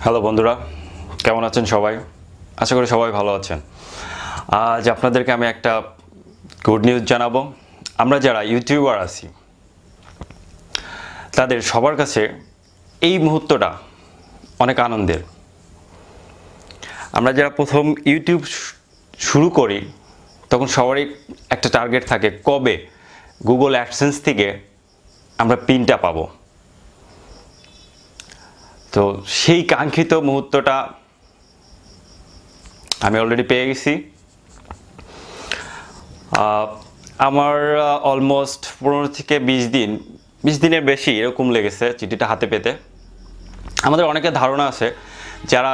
Hello বন্ধুরা, কেমন আছেন সবাই? আশা করি সবাই ভালো আছেন। আজ আপনাদেরকে আমি একটা গুড নিউজ জানাবো। আমরা যারা ইউটিউবার আছি তাদের সবার কাছে এই মুহূর্তটা অনেক আনন্দের। আমরা যারা প্রথম ইউটিউব শুরু করি তখন সবারই একটা টার্গেট থাকে, কবে গুগল অ্যাডসেন্স থেকে আমরা পিনটা পাবো। তো সেই কাঙ্ক্ষিত মুহূর্তটা আমি অলরেডি পেয়ে গেছি। আমার অলমোস্ট 15 থেকে 20 দিনের বেশি এরকম লেগেছে চিঠিটা হাতে পেতে। আমাদের অনেকের ধারণা আছে যারা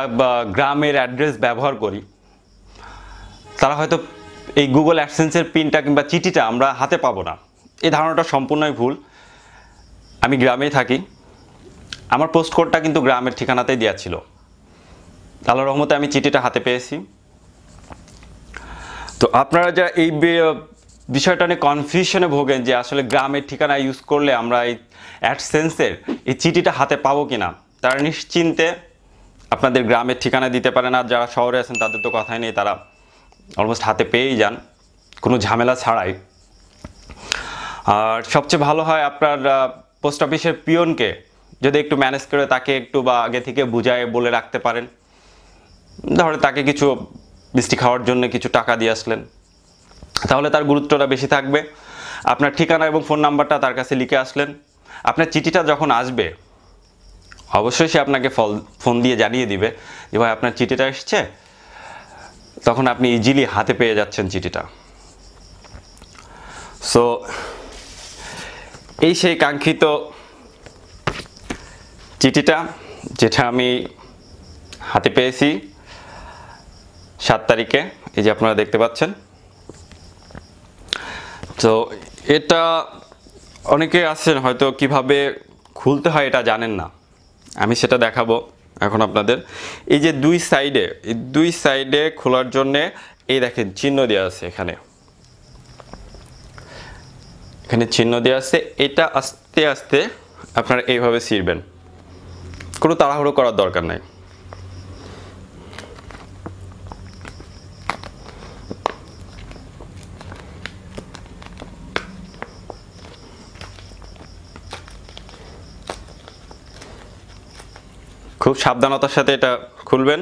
গ্রামের অ্যাড্রেস ব্যবহার করি তারা হয়তো এই গুগল অ্যাডসেন্সের পিনটা কিংবা চিঠিটা আমরা হাতে পাবো না। এই ধারণাটা সম্পূর্ণই ভুল। আমি গ্রামেই থাকি, আমার পোস্ট কোডটা কিন্তু গ্রামের ঠিকানাতেই দেওয়া ছিল। আল্লাহর রহমতে আমি চিঠিটা হাতে পেয়েছি। তো আপনারা যা এই বিষয়টা নিয়ে কনফিউশনে ভোগেন যে আসলে গ্রামের ঠিকানা ইউজ করলে আমরা এই অ্যাডসেন্সের এই চিঠিটা হাতে পাবো কিনা, তারা নিশ্চিন্তে আপনাদের গ্রামের ঠিকানা দিতে পারেন। আর যারা শহরে আছেন তাদের তো কথাই নেই, তারা অলমোস্ট হাতে পেয়েই যান কোনো ঝামেলা ছাড়াই। আর সবচেয়ে ভালো হয় আপনার পোস্ট অফিসের পিয়নকে যদি একটু ম্যানেজ করে তাকে একটু বা আগে থেকে বুঝায় বলে রাখতে পারেন, ধরে তাকে কিছু মিষ্টি খাওয়ার জন্য কিছু টাকা দিয়ে আসলেন, তাহলে তার গুরুত্বটা বেশি থাকবে। আপনার ঠিকানা এবং ফোন নাম্বারটা তার কাছে লিখে আসলেন, আপনার চিঠিটা যখন আসবে অবশ্যই সে আপনাকে ফোন দিয়ে জানিয়ে দিবে যে ভাই আপনার চিঠিটা এসছে। তখন আপনি ইজিলি হাতে পেয়ে যাচ্ছেন চিঠিটা। সো এই সেই কাঙ্ক্ষিত চিঠিটা যেটা আমি হাতে পেয়েছি 7 তারিখে, এই যে আপনারা দেখতে পাচ্ছেন। তো এটা অনেকে আছেন হয়তো কিভাবে খুলতে হয় এটা জানেন না, আমি সেটা দেখাবো এখন আপনাদের। এই যে দুই সাইডে খোলার জন্যে এই দেখেন চিহ্ন দেওয়া আছে, এখানে চিহ্ন দেওয়া আছে। এটা আস্তে আস্তে আপনারা এইভাবে ছিঁড়বেন, কোনো তাড়াহুড়ো করার দরকার নাই। খুব সাবধানতার সাথে এটা খুলবেন।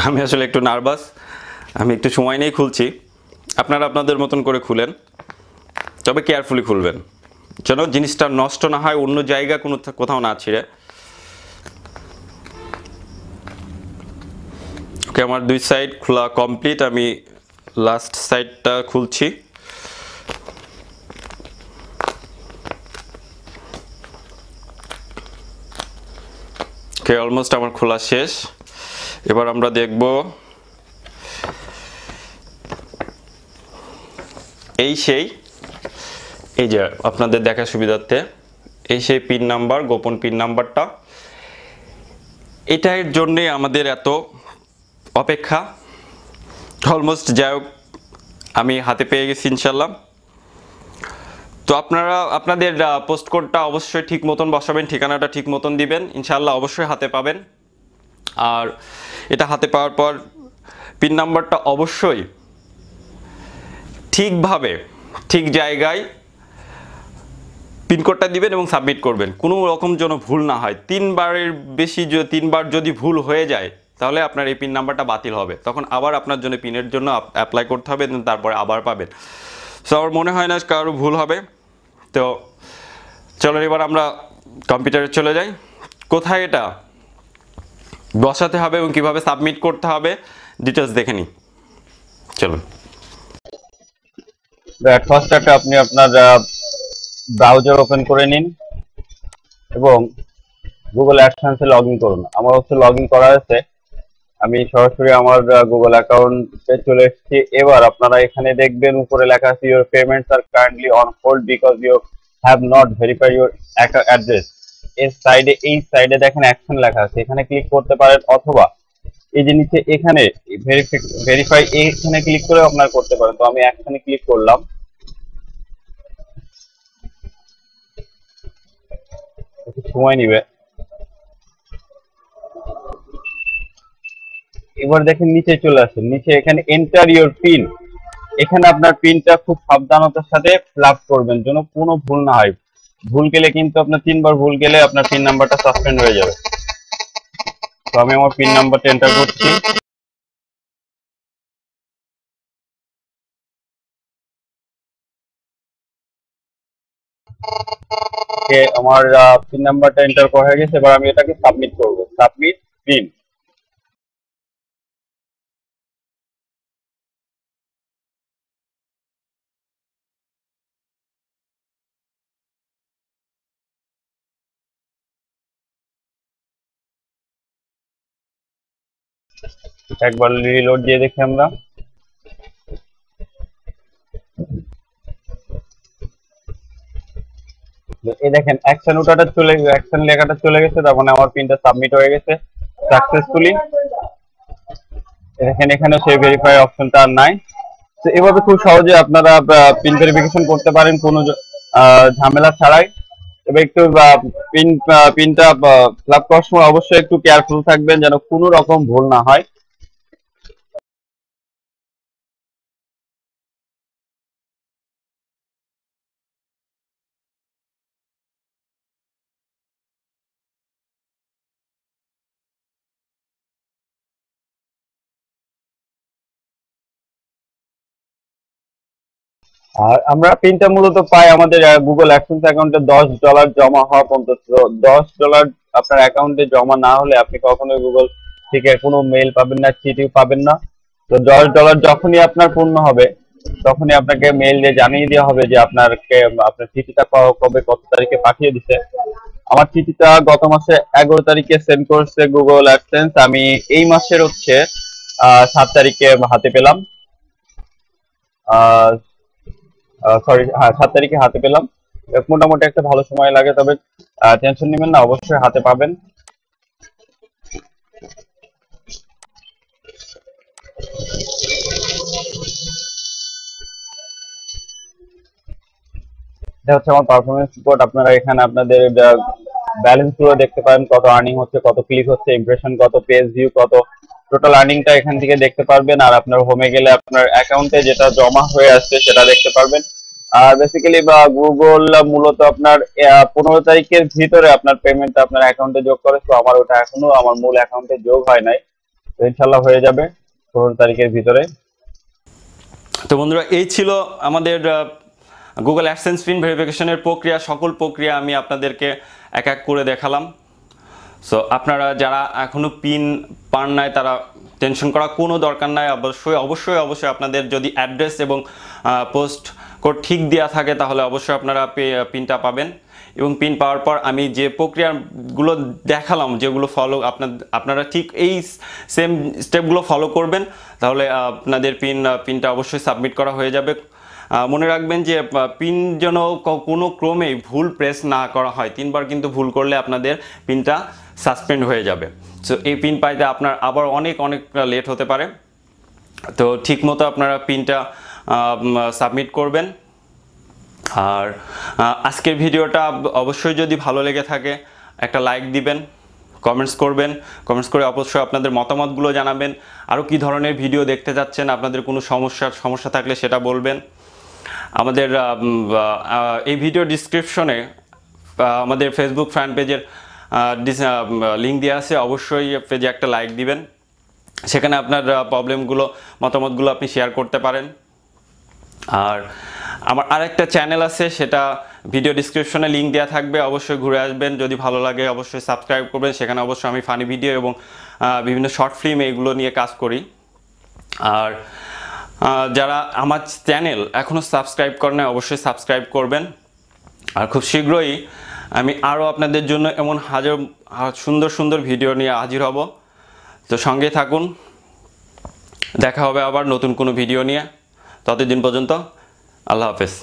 আমি আসলে একটু নার্ভাস, আমি একটু সময় নিয়েই খুলছি। আপনারা আপনাদের মতন করে খুলেন, তবে কেয়ারফুলি খুলবেন যেন জিনিসটা নষ্ট না হয়, অন্য জায়গা কোথাও না ছিঁড়ে। ওকে, আমার দুই সাইড খোলা কমপ্লিট, আমি লাস্ট সাইডটা খুলছি। ওকে, অলমোস্ট আমার খোলা শেষ। এবার আমরা দেখব এই যে আপনাদের দেখার সুবিধার্থে এই সেই পিন নাম্বার, গোপন পিন নাম্বারটা, এটার জন্যে আমাদের এত অপেক্ষা। অলমোস্ট যাই হোক, আমি হাতে পেয়ে গেছি ইনশাল্লাহ। তো আপনারা আপনাদের পোস্ট কোডটা অবশ্যই ঠিক মতন বসাবেন, ঠিকানাটা ঠিক মতন দিবেন, ইনশাল্লাহ অবশ্যই হাতে পাবেন। আর এটা হাতে পাওয়ার পর পিন নাম্বারটা অবশ্যই ঠিকভাবে ঠিক জায়গায় পিনকোডটা দিবেন এবং সাবমিট করবেন, কোনো রকম যেন ভুল না হয়। 3বার যদি ভুল হয়ে যায় তাহলে আপনার এই পিন নাম্বারটা বাতিল হবে, তখন আবার আপনার জন্য পিনের জন্য অ্যাপ্লাই করতে হবে, তারপরে আবার পাবেন। সো আমার মনে হয় না কারো ভুল হবে। তো চলো এবার আমরা কম্পিউটারে চলে যাই। কোথায় এটা বসাতে হবে এবং কিভাবে সাবমিট করতে হবে ডিটেলস দেখে নিই, চলুন। ফার্স্ট আপনি আপনার ব্রাউজার ওপেন করে নিন এবং গুগল অ্যাডসেন্সে লগ ইন করুন। আমার লগ ইন করা আছে, আমি সরাসরি আমার গুগল অ্যাকাউন্টে চলে এসেছি। এবার আপনারা এখানে দেখবেন উপরে লেখা আছে your payments are currently on hold because you have not verified your address. এই সাইডে দেখেন অ্যাকশন লেখা আছে, এখানে ক্লিক করতে পারেন, অথবা এই যে নিচে এখানে ভেরিফাই এখানে ক্লিক করে আপনারা করতে পারেন। তো আমি এখানে ক্লিক করলাম, একটু সময় নিবে। এবার দেখেন নিচে চলে আসেন, নিচে এখানে এন্টার ইউর পিন, এখানে আপনার পিনটা খুব সাবধানতার সাথে ফিল আপ করবেন যেন কোনো ভুল না হয়। ভুল গেলে কিন্তু আপনার 3বার ভুল গেলে আপনার পিন নাম্বারটা সাসপেন্ড হয়ে যাবে। তো আমি আমার পিন নাম্বারটা এন্টার করছি। আমার পিন নাম্বারটা এন্টার করা হয়ে গেছে। এবার আমি এটাকে সাবমিট করব, সাবমিট পিন। একবার রিলোড দিয়ে দেখি আমরা। এই দেখেন অ্যাকশন অ্যাকশন লেখাটা চলে গেছে, তার মানে আমার পিনটা সাবমিট হয়ে গেছে সাকসেসফুলি। দেখেন এখানে সেই ভেরিফাই অপশনটা আর নাই। তো এভাবে খুব সহজে আপনারা পিন ভেরিফিকেশন করতে পারেন কোনো ঝামেলা ছাড়াই। তবে একটু পিনটা ফিল আপ করার সময় অবশ্যই একটু কেয়ারফুল থাকবেন যেন কোনো রকম ভুল না হয়। আর আমরা পিনটা মূলত পাই আমাদের গুগল অ্যাডসেন্স অ্যাকাউন্টে $10 জমা হওয়া পর্যন্ত। $10 আপনার অ্যাকাউন্টে জমা না হলে আপনি কখনোই গুগল থেকে কোনো মেইল পাবেন না, চিঠিও পাবেন না। তো $10 যখনই আপনার পূর্ণ হবে তখনই আপনাকে মেইল দিয়ে জানিয়ে দেওয়া হবে যে আপনার চিঠিটা কবে কত তারিখে পাঠিয়ে দিছে। আমার চিঠিটা গত মাসে 11 তারিখে সেন্ড করছে গুগল অ্যাডসেন্স। আমি এই মাসের হচ্ছে 7 তারিখে হাতে পেলাম। সরি, হ্যাঁ 7 তারিখে হাতে পেলাম। মোটামুটি একটা ভালো সময় লাগে, তবে টেনশন নেবেন না, অবশ্যই হাতে পাবেন। এটা হচ্ছে আমার পারফরমেন্স রিপোর্ট। আপনারা এখানে আপনাদের ব্যালেন্স গুলো দেখতে পারেন, কত আর্নিং হচ্ছে, কত ক্লিক হচ্ছে, ইমপ্রেশন কত, পেজ ভিউ কত, টোটাল আর্নিংটা এখান থেকে দেখতে পারবেন। আর আপনার হোমে গেলে আপনার অ্যাকাউন্টে যেটা জমা হয়ে আসছে সেটা দেখতে পারবেন। আর বেসিক্যালি গুগল মূলত আপনার 15 তারিখের ভিতরে আপনার পেমেন্টটা আপনার অ্যাকাউন্টে যোগ করে। তো আমার ওটা এখনো আমার মূল অ্যাকাউন্টে যোগ হয় নাই, তো ইনশাল্লাহ হয়ে যাবে 15 তারিখের ভিতরে। তো বন্ধুরা, এই ছিল আমাদের গুগল অ্যাডসেন্স পিন ভেরিফিকেশনের প্রক্রিয়া। সকল প্রক্রিয়া আমি আপনাদেরকে এক এক করে দেখালাম। সো আপনারা যারা এখনও পিন পান নাই তারা টেনশন করা কোনো দরকার নাই। অবশ্যই আপনাদের যদি অ্যাড্রেস এবং পোস্ট কোড ঠিক দেওয়া থাকে তাহলে অবশ্যই আপনারা পিনটা পাবেন। এবং পিন পাওয়ার পর আমি যে প্রক্রিয়াগুলো দেখালাম, যেগুলো ফলো আপনারা ঠিক এই সেম স্টেপগুলো ফলো করবেন, তাহলে আপনাদের পিনটা অবশ্যই সাবমিট করা হয়ে যাবে। মনে রাখবেন যে পিন যেন কোনো ক্রমেই ভুল প্রেস না করা হয়। 3বার কিন্তু ভুল করলে আপনাদের পিনটা সাসপেন্ড হয়ে যাবে। সো এই পিন পাইতে আপনার আবার অনেক লেট হতে পারে। তো ঠিকমতো আপনারা পিনটা সাবমিট করবেন। আর আজকের ভিডিওটা অবশ্যই যদি ভালো লেগে থাকে একটা লাইক দিবেন, কমেন্টস করবেন, কমেন্টস করে অবশ্যই আপনাদের মতামতগুলো জানাবেন। আরও কী ধরনের ভিডিও দেখতে যাচ্ছেন, আপনাদের কোনো সমস্যা থাকলে সেটা বলবেন। আমাদের এই ভিডিও ডিসক্রিপশনে আমাদের ফেসবুক ফ্যান পেজের লিঙ্ক দেওয়া আছে, অবশ্যই পেজে একটা লাইক দিবেন। সেখানে আপনার প্রবলেমগুলো, মতামতগুলো আপনি শেয়ার করতে পারেন। আর আমার আরেকটা চ্যানেল আছে, সেটা ভিডিও ডিসক্রিপশনে লিঙ্ক দেওয়া থাকবে, অবশ্যই ঘুরে আসবেন। যদি ভালো লাগে অবশ্যই সাবস্ক্রাইব করবেন। সেখানে অবশ্যই আমি ফানি ভিডিও এবং বিভিন্ন শর্ট ফিল্ম এইগুলো নিয়ে কাজ করি। আর যারা আমার চ্যানেল এখনও সাবস্ক্রাইব করেন অবশ্যই সাবস্ক্রাইব করবেন। আর খুব শীঘ্রই আমি আরও আপনাদের জন্য এমন সুন্দর ভিডিও নিয়ে হাজির হব। তো সঙ্গে থাকুন, দেখা হবে আবার নতুন কোনো ভিডিও নিয়ে। ততদিন পর্যন্ত আল্লাহ হাফেজ।